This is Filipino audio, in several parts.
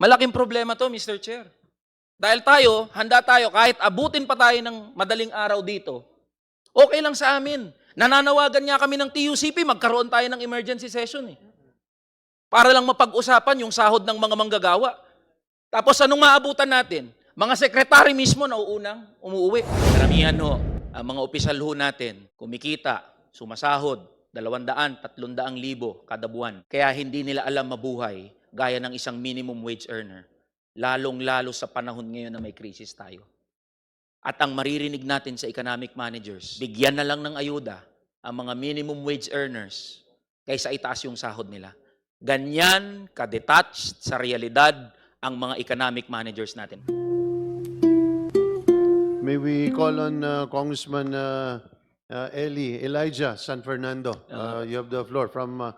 Malaking problema to, Mr. Chair. Dahil tayo, handa tayo, kahit abutin pa tayo ng madaling araw dito, okay lang sa amin. Nananawagan nga kami ng TUCP, magkaroon tayo ng emergency session eh. Para lang mapag-usapan yung sahod ng mga manggagawa. Tapos anong maabutan natin? Mga sekretary mismo na umuwi. Karamihan ho, ang mga opisyal ho natin, kumikita, sumasahod, 200, 300,000 kada buwan. Kaya hindi nila alam mabuhay gaya ng isang minimum wage earner. Lalong-lalo sa panahon ngayon na may krisis tayo. At ang maririnig natin sa economic managers, bigyan na lang ng ayuda ang mga minimum wage earners kaysa itaas yung sahod nila. Ganyan ka-detached sa realidad ang mga economic managers natin. May we call on Congressman Elijah San Fernando. You have the floor from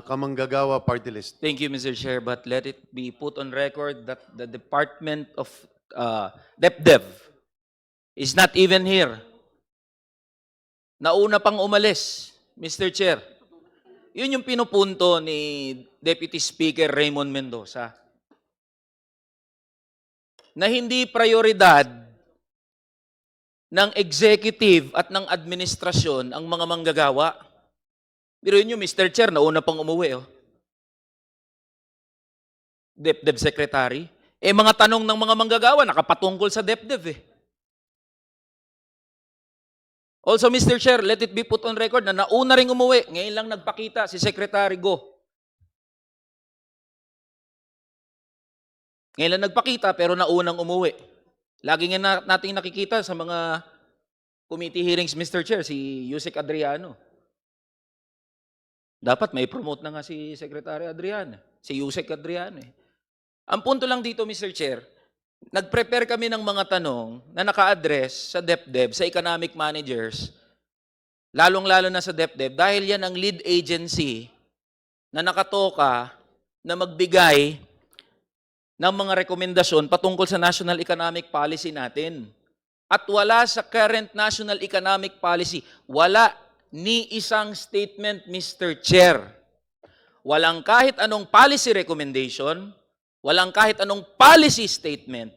Kamanggagawa Party List. Thank you, Mr. Chair, but let it be put on record that the Department of DepDev is not even here. Nauna pang umalis, Mr. Chair. Yun yung pinupunto ni Deputy Speaker Raymond Mendoza. Na hindi prioridad ng executive at ng administrasyon ang mga manggagawa. Pero yun yung Mr. Chair, nauna pang umuwi. Oh. DepDev Secretary. Mga tanong ng mga manggagawa, nakapatungkol sa DepDev eh. Also, Mr. Chair, let it be put on record na nauna ring umuwi. Ngayon lang nagpakita si Secretary Go. Ngayon lang nagpakita pero naunang umuwi. Lagi nga nating nakikita sa mga committee hearings, Mr. Chair, si Yusek Adriano. Dapat may promote na nga si Secretary Adriano, si Yusek Adriano. Ang punto lang dito, Mr. Chair, nag-prepare kami ng mga tanong na naka-address sa DepDev, sa economic managers, lalong-lalo na sa DepDev, dahil yan ang lead agency na nakatoka na magbigay ng mga rekomendasyon patungkol sa national economic policy natin. At wala sa current national economic policy, wala ni isang statement, Mr. Chair. Walang kahit anong policy recommendation, walang kahit anong policy statement,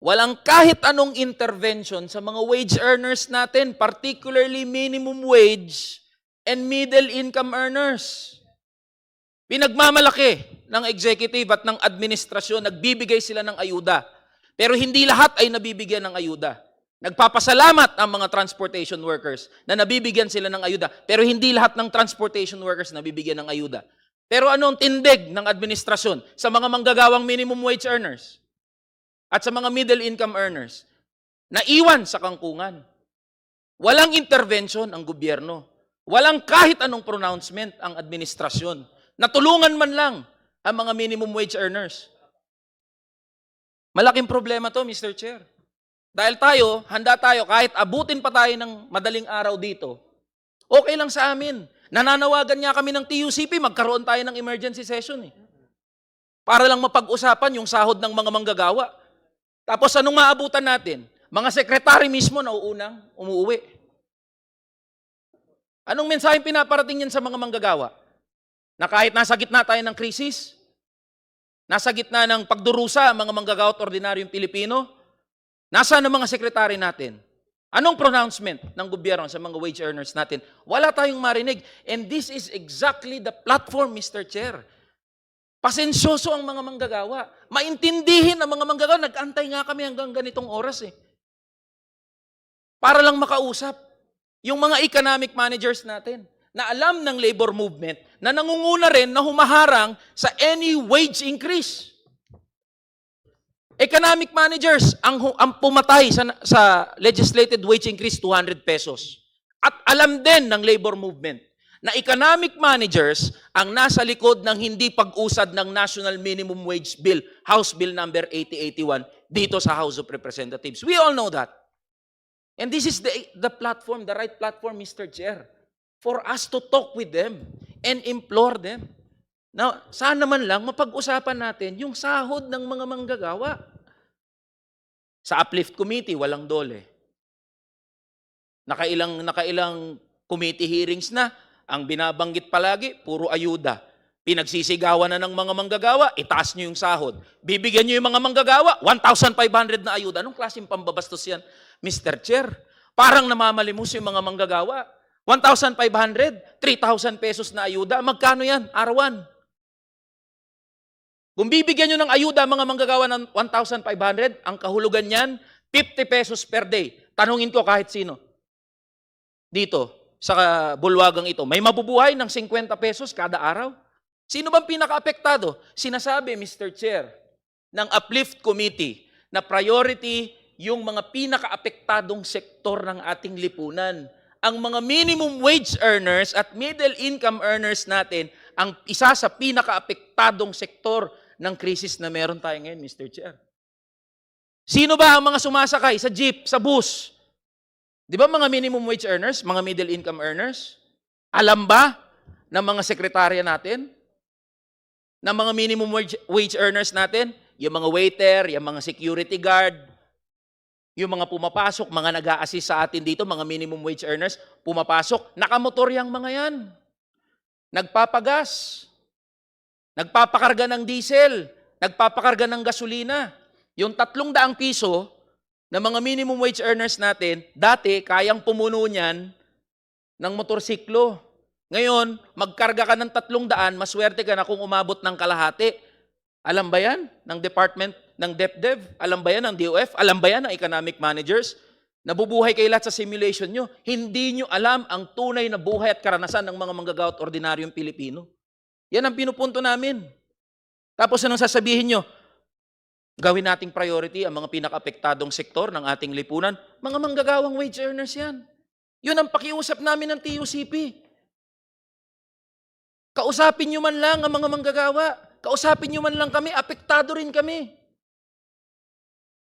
walang kahit anong intervention sa mga wage earners natin, particularly minimum wage and middle income earners. Pinagmamalaki ng executive at ng administrasyon, nagbibigay sila ng ayuda. Pero hindi lahat ay nabibigyan ng ayuda. Nagpapasalamat ang mga transportation workers na nabibigyan sila ng ayuda. Pero hindi lahat ng transportation workers nabibigyan ng ayuda. Pero anong tindig ng administrasyon sa mga manggagawang minimum wage earners at sa mga middle income earners? Naiwan sa kangkungan. Walang intervention ang gobyerno. Walang kahit anong pronouncement ang administrasyon. Natulungan man lang ang mga minimum wage earners. Malaking problema to, Mr. Chair. Dahil tayo, handa tayo, kahit abutin pa tayo ng madaling araw dito, okay lang sa amin. Nananawagan nga kami ng TUCP, magkaroon tayo ng emergency session eh. Para lang mapag-usapan yung sahod ng mga manggagawa. Tapos anong maabutan natin? Mga sekretary mismo na umuwi. Anong mensaheng pinaparating yan sa mga manggagawa? Na kahit nasa gitna tayo ng krisis, nasa gitna ng pagdurusa ang mga manggagawa at ordinaryong Pilipino, nasaan ang mga sekretary natin? Anong pronouncement ng gobyerno sa mga wage earners natin? Wala tayong marinig. And this is exactly the platform, Mr. Chair. Pasensyoso ang mga manggagawa. Maintindihin ang mga manggagawa. Nag-antay nga kami hanggang ganitong oras eh. Para lang makausap yung mga economic managers natin na alam ng labor movement na nangunguna rin na humaharang sa any wage increase. Economic managers ang pumatay sa legislated wage increase 200 pesos. At alam din ng labor movement na economic managers ang nasa likod ng hindi pag-usad ng National Minimum Wage Bill, House Bill number 8081, dito sa House of Representatives. We all know that. And this is the platform, the right platform, Mr. Chair, for us to talk with them and implore them. Now, saan naman lang mapag-usapan natin yung sahod ng mga manggagawa. Sa Uplift Committee, walang dole. Nakailang committee hearings na, ang binabanggit palagi, puro ayuda. Pinagsisigawan na ng mga manggagawa, itaas nyo yung sahod. Bibigyan nyo yung mga manggagawa, 1,500 na ayuda. Anong klaseng pambabastos yan, Mr. Chair? Parang namamalimos yung mga manggagawa. 1,500, 3,000 pesos na ayuda. Magkano yan? Arawan. Kung bibigyan nyo ng ayuda mga manggagawa ng 1,500, ang kahulugan niyan, 50 pesos per day. Tanungin ko kahit sino. Dito, sa bulwagang ito, may mabubuhay ng 50 pesos kada araw? Sino bang pinaka-apektado? Sinasabi, Mr. Chair, ng Uplift Committee na priority yung mga pinaka-apektadong sektor ng ating lipunan. Ang mga minimum wage earners at middle income earners natin ang isa sa pinaka-apektadong sektor ng krisis na meron tayo ngayon, Mr. Chair. Sino ba ang mga sumasakay sa jeep, sa bus? Di ba mga minimum wage earners, mga middle income earners? Alam ba ng mga sekretarya natin? Ng mga minimum wage earners natin? Yung mga waiter, yung mga security guard, yung mga pumapasok, mga nag-a-assist sa atin dito, mga minimum wage earners, pumapasok, nakamotor yung mga yan. Nagpapagas, nagpapakarga ng diesel, nagpapakarga ng gasolina. Yung 300 piso na mga minimum wage earners natin, dati kayang pumuno niyan ng motorsiklo. Ngayon, magkarga ka ng 300, maswerte ka na kung umabot ng kalahati. Alam ba yan ng Department ng DepDev? Alam ba yan ng DOF? Alam ba yan ng economic managers? Nabubuhay kayo lahat sa simulation nyo. Hindi nyo alam ang tunay na buhay at karanasan ng mga manggagawa at ordinaryong Pilipino. Yan ang pinupunto namin. Tapos anong sasabihin nyo? Gawin nating priority ang mga pinaka-apektadong sektor ng ating lipunan. Mga manggagawang wage earners yan. Yun ang pakiusap namin ng TUCP. Kausapin nyo man lang ang mga manggagawa. Kausapin nyo man lang kami, apektado rin kami.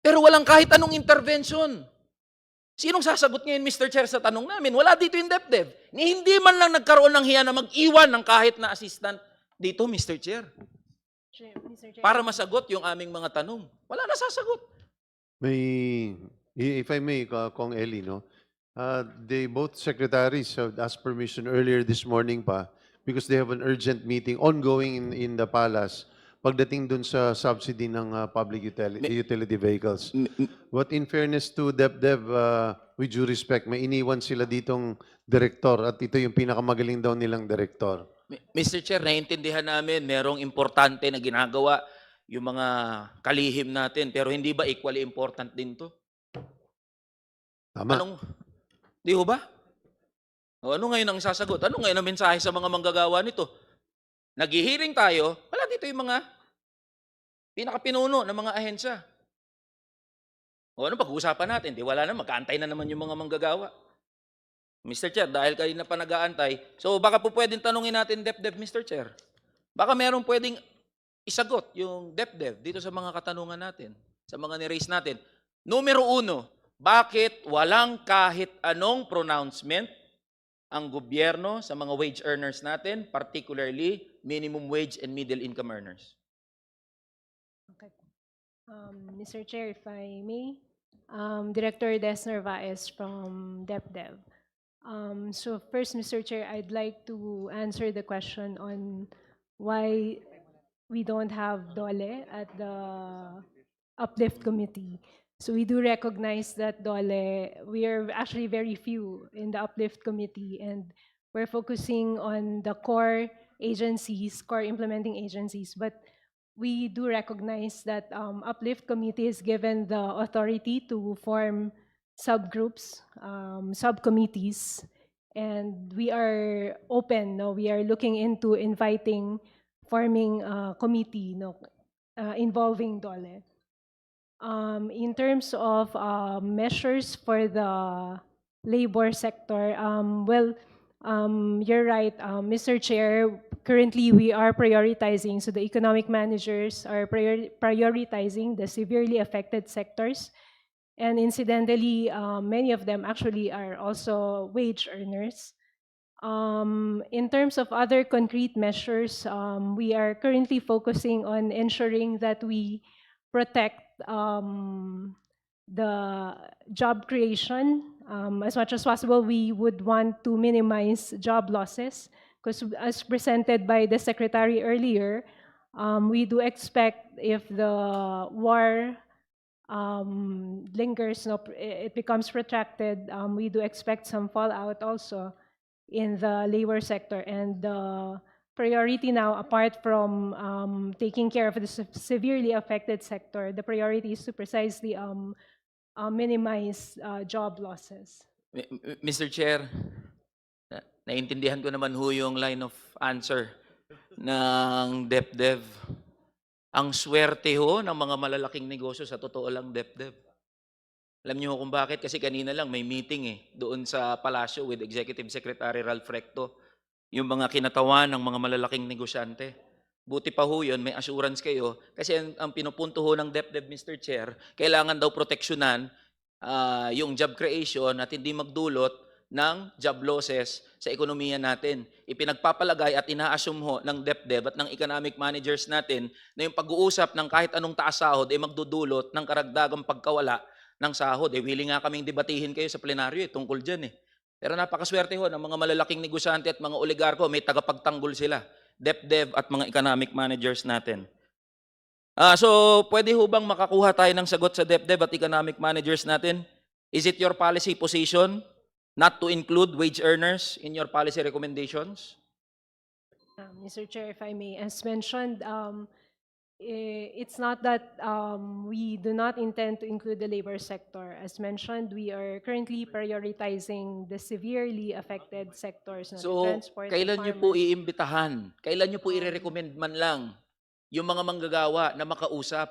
Pero walang kahit anong intervention. Sinong sasagot ngayon, Mr. Chair, sa tanong namin? Wala dito yung DepDev. Ni hindi man lang nagkaroon ng hiya na mag-iwan ng kahit na assistant dito, Mr. Chair. Mr. Chair. Para masagot yung aming mga tanong. Wala na sasagot. If I may, Kong Eli, no? They both secretaries have asked permission earlier this morning pa because they have an urgent meeting ongoing in the palace pagdating dun sa subsidy ng public utility vehicles. But in fairness to DepDev, with due respect, may iniwan sila ditong direktor at ito yung pinakamagaling daw nilang direktor. Mr. Chair, naiintindihan namin, merong importante na ginagawa yung mga kalihim natin, pero hindi ba equally important din to? Tama. Di ho ba? O, ano ngayon ang sasagot? Ano ngayon ang mensahe sa mga manggagawa nito? Nag-hearing tayo, wala dito yung mga pinakapinuno ng mga ahensya. O ano pag-uusapan natin? Di wala na, magkaantay na naman yung mga manggagawa. Mr. Chair, dahil kayo na pa nag-aantay, so baka po pwedeng tanungin natin DepDev, Mr. Chair. Baka meron pwedeng isagot yung DepDev dito sa mga katanungan natin, sa mga ni-raise natin. Numero 1, bakit walang kahit anong pronouncement ang gobyerno sa mga wage earners natin, particularly minimum wage and middle income earners? Okay. Mr. Chair, if I may, Director Des Narvaez from DepDev. So first, Mr. Chair, I'd like to answer the question on why we don't have DOLE at the Uplift Committee. So we do recognize that DOLE, we are actually very few in the Uplift Committee, and we're focusing on the core agencies, core implementing agencies. But we do recognize that Uplift Committee is given the authority to form subgroups, subcommittees, and we are open. No, we are looking into inviting forming a committee, no, involving DOLE. In terms of measures for the labor sector, you're right, Mr. Chair. Currently, we are prioritizing, so the economic managers are prioritizing the severely affected sectors. And incidentally, many of them actually are also wage earners. In terms of other concrete measures, we are currently focusing on ensuring that we protect the job creation. As much as possible, we would want to minimize job losses, because as presented by the Secretary earlier, we do expect if the war lingers, no, it becomes protracted, we do expect some fallout also in the labor sector. And the priority now, apart from taking care of the severely affected sector, the priority is to precisely minimize job losses. Mr. Chair, naiintindihan ko naman ho yung line of answer ng DepDev. Ang swerte ho ng mga malalaking negosyo, sa totoo lang, DepDev. Alam niyo kung bakit? Kasi kanina lang may meeting doon sa Palasyo with Executive Secretary Ralph Recto, yung mga kinatawan ng mga malalaking negosyante. Buti pa ho yun, may assurance kayo. Kasi ang pinupunto ho ng DepDev, Mr. Chair, kailangan daw proteksyonan yung job creation at hindi magdulot ng job losses sa ekonomiya natin. Ipinagpapalagay at ina-assume ho ng DepDev at ng economic managers natin na yung pag-uusap ng kahit anong taas sahod ay magdudulot ng karagdagang pagkawala ng sahod. Willing nga kaming debatihin kayo sa plenaryo tungkol dyan. Pero napakaswerte ho ng mga malalaking negosyante at mga oligarko, may tagapagtanggol sila, DepDev at mga economic managers natin. So, pwede ho bang makakuha tayo ng sagot sa DepDev at economic managers natin? Is it your policy position not to include wage earners in your policy recommendations? Mr. Chair, if I may, as mentioned, it's not that we do not intend to include the labor sector. As mentioned, we are currently prioritizing the severely affected sectors, the So, transport, and kailan nyo po farmers. iimbitahan? Kailan nyo po i-recommend man lang yung mga manggagawa na makausap?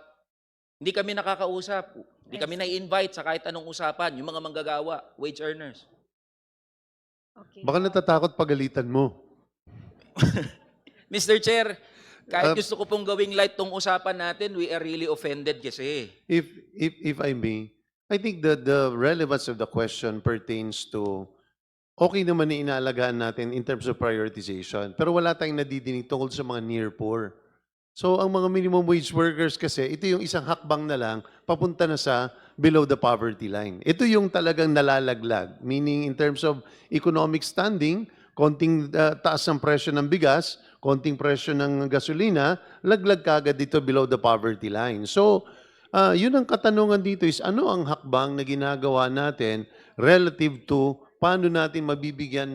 Hindi kami nakakausap. Hindi kami na-invite sa kahit anong usapan, yung mga manggagawa, wage earners. Okay. Baka natatakot pagalitan mo. Mr. Chair, kahit Um, gusto ko pong gawing light tong usapan natin, we are really offended kasi. If I may, I think that the relevance of the question pertains to okay naman na inaalagaan natin in terms of prioritization, pero wala tayong nadidinig tungkol sa mga near poor. So ang mga minimum wage workers kasi, ito yung isang hakbang na lang papunta na sa below the poverty line. Ito yung talagang nalalaglag, meaning in terms of economic standing, konting taas ng presyo ng bigas, konting presyo ng gasolina, laglag kagad dito below the poverty line. So, yun ang katanungan dito is ano ang hakbang na ginagawa natin relative to paano natin mabibigyan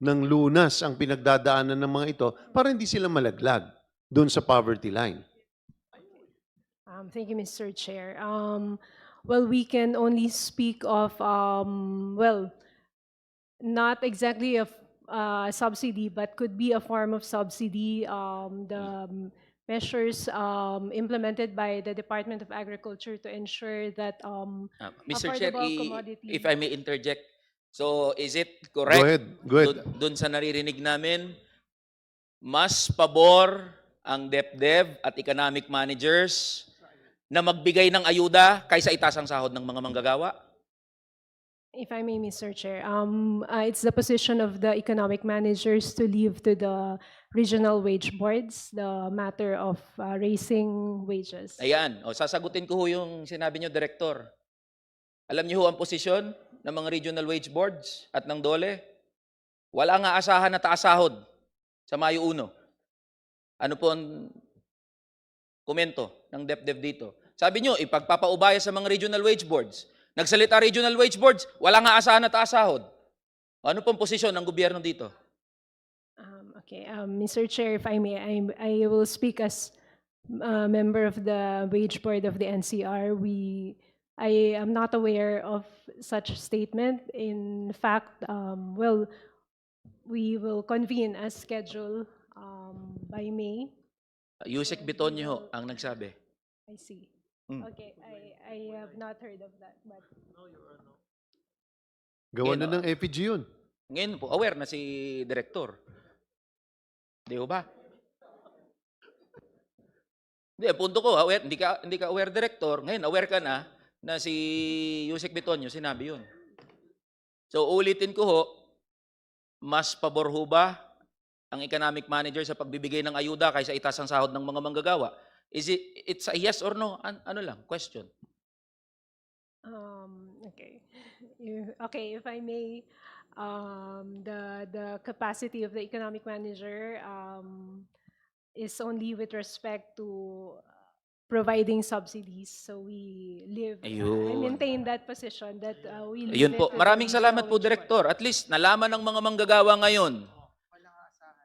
ng lunas ang pinagdadaanan ng mga ito para hindi sila malaglag doon sa poverty line. Thank you, Mr. Chair. Well, we can only speak of, well, not exactly a subsidy, but could be a form of subsidy. The measures implemented by the Department of Agriculture to ensure that Mr. Chair, affordable commodity. if I may interject, so is it Go correct? ahead, go ahead. Doon sa naririnig namin, mas pabor ang DepDev at economic managers na magbigay ng ayuda kaysa itaas ang sahod ng mga manggagawa? If I may, Mr. Chair, it's the position of the economic managers to leave to the regional wage boards the matter of raising wages. Ayan, sasagutin ko ho yung sinabi nyo, Director. Alam niyo ho ang posisyon ng mga regional wage boards at ng DOLE? Wala nga asahan na taas sahod sa Mayo 1. Ano po ang komento ng DepDev dito? Sabi nyo, ipagpapaubaya sa mga regional wage boards. Nagsalita regional wage boards, wala nga asahan na taas sahod. Ano pong posisyon ng gobyerno dito? Okay, Mr. Chair, if I may, I will speak as a member of the wage board of the NCR. I am not aware of such statement. In fact, well, we will convene as scheduled by May. Yusek Bitonyo ho ang nagsabi. I see. Mm. Okay, I have not heard of that, but Gawa na ng FEG yun. Ngayon po, aware na si Director. Di ho ba? Hindi, punto ko, aware, hindi ka aware, Director. Ngayon, aware ka na si Yusek Bitonyo sinabi yun. So, ulitin ko ho, mas pabor ho ba ang economic manager sa pagbibigay ng ayuda kaysa itaas ang sahod ng mga manggagawa? It's a yes or no? Ano lang, question. okay. Okay, if I may, the capacity of the economic manager is only with respect to providing subsidies. So I Ayun. maintain that position that we Ayun leave po. it to the Maraming salamat regional po, wage board. Director. At least nalaman ng mga manggagawa ngayon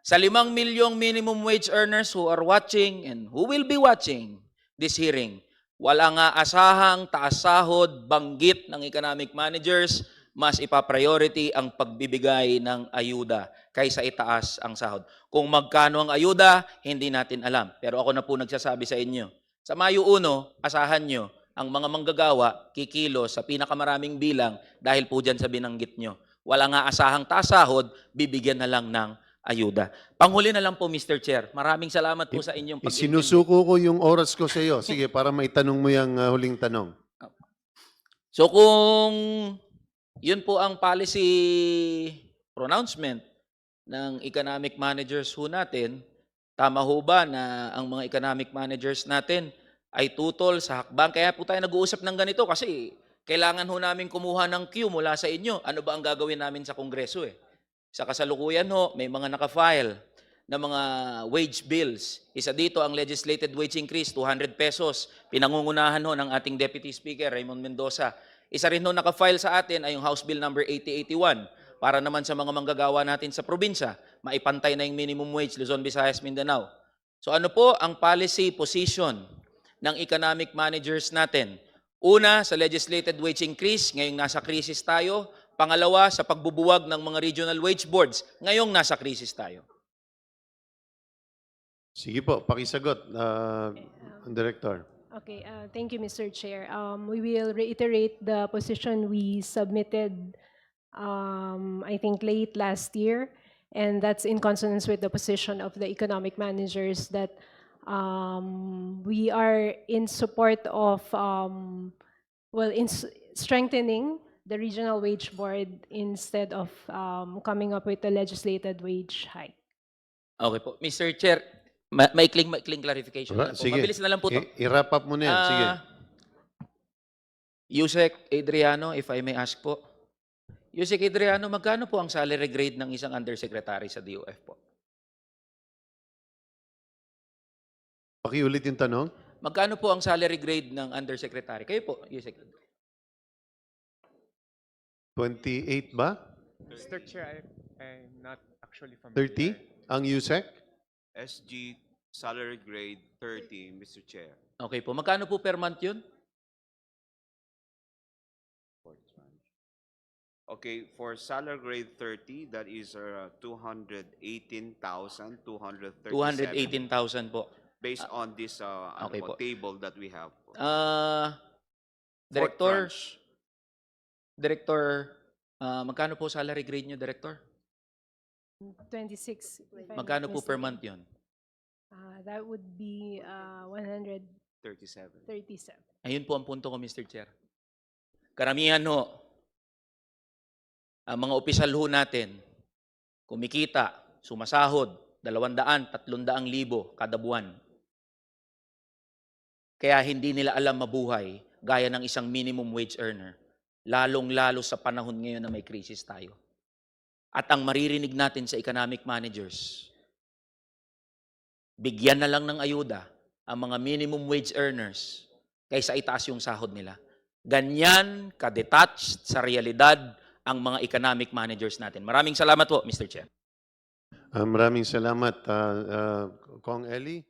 sa 5 milyong minimum wage earners who are watching and who will be watching this hearing, wala nga asahang taas sahod, banggit ng economic managers, mas ipa-priority ang pagbibigay ng ayuda kaysa itaas ang sahod. Kung magkano ang ayuda, hindi natin alam. Pero ako na po nagsasabi sa inyo. Sa Mayo 1, asahan nyo, ang mga manggagawa kikilos sa pinakamaraming bilang dahil po dyan sa binanggit nyo. Wala nga asahang taas sahod, bibigyan na lang ng ayuda. Panghuli na lang po, Mr. Chair. Maraming salamat po sa inyong pag-intindi. Sinusuko ko yung oras ko sa iyo. Sige, para maitanong mo yung huling tanong. So kung yun po ang policy pronouncement ng economic managers ho natin, tama ho ba na ang mga economic managers natin ay tutol sa hakbang? Kaya po tayo nag-uusap ng ganito kasi kailangan ho namin kumuha ng cue mula sa inyo. Ano ba ang gagawin namin sa Kongreso eh? Sa kasalukuyan ho, may mga naka-file na mga wage bills. Isa dito ang legislated wage increase, 200 pesos. Pinangungunahan ho ng ating Deputy Speaker, Raymond Mendoza. Isa rin ho naka-file sa atin ay yung House Bill number 8081 para naman sa mga manggagawa natin sa probinsya, maipantay na yung minimum wage, Luzon, Visayas, Mindanao. So ano po ang policy position ng economic managers natin? Una, sa legislated wage increase, ngayong nasa krisis tayo. Pangalawa, sa pagbubuwag ng mga regional wage boards, ngayong nasa krisis tayo. Sige po, pakisagot, Director. Okay, thank you, Mr. Chair. We will reiterate the position we submitted, I think, late last year, and that's in consonance with the position of the economic managers that we are in support of, strengthening the regional wage board instead of coming up with a legislated wage hike. Okay po. Mr. Chair, maikling clarification na lang po. Sige. Mabilis na lang po to. I-wrap up mo na yan. Sige. Yusek Adriano, if I may ask po. Yusek Adriano, magkano po ang salary grade ng isang undersecretary sa DOF po? Pakiulit yung tanong. Magkano po ang salary grade ng undersecretary? Kayo po, Yusek. 28 ba? Mr. Chair, I'm not actually familiar. 30? Ang USEC? SG salary grade 30, Mr. Chair. Okay po. Magkano po per month yun? Okay, for salary grade 30, that is 218,237. 218,000 po. Based on this okay po. table that we have. Director, tranche. Director, magkano po salary grade nyo, Director? 26. if I'm not Magkano po per mistaken. month yun? That would be 137. 37. Ayun po ang punto ko, Mr. Chair. Karamihan ho, ang mga opisyal ho natin, kumikita, sumasahod, 200,000-300,000 kada buwan. Kaya hindi nila alam mabuhay gaya ng isang minimum wage earner. Lalong-lalo sa panahon ngayon na may krisis tayo. At ang maririnig natin sa economic managers, bigyan na lang ng ayuda ang mga minimum wage earners kaysa itaas yung sahod nila. Ganyan ka-detached sa realidad ang mga economic managers natin. Maraming salamat po, Mr. Chair. Maraming salamat, Kong Eli.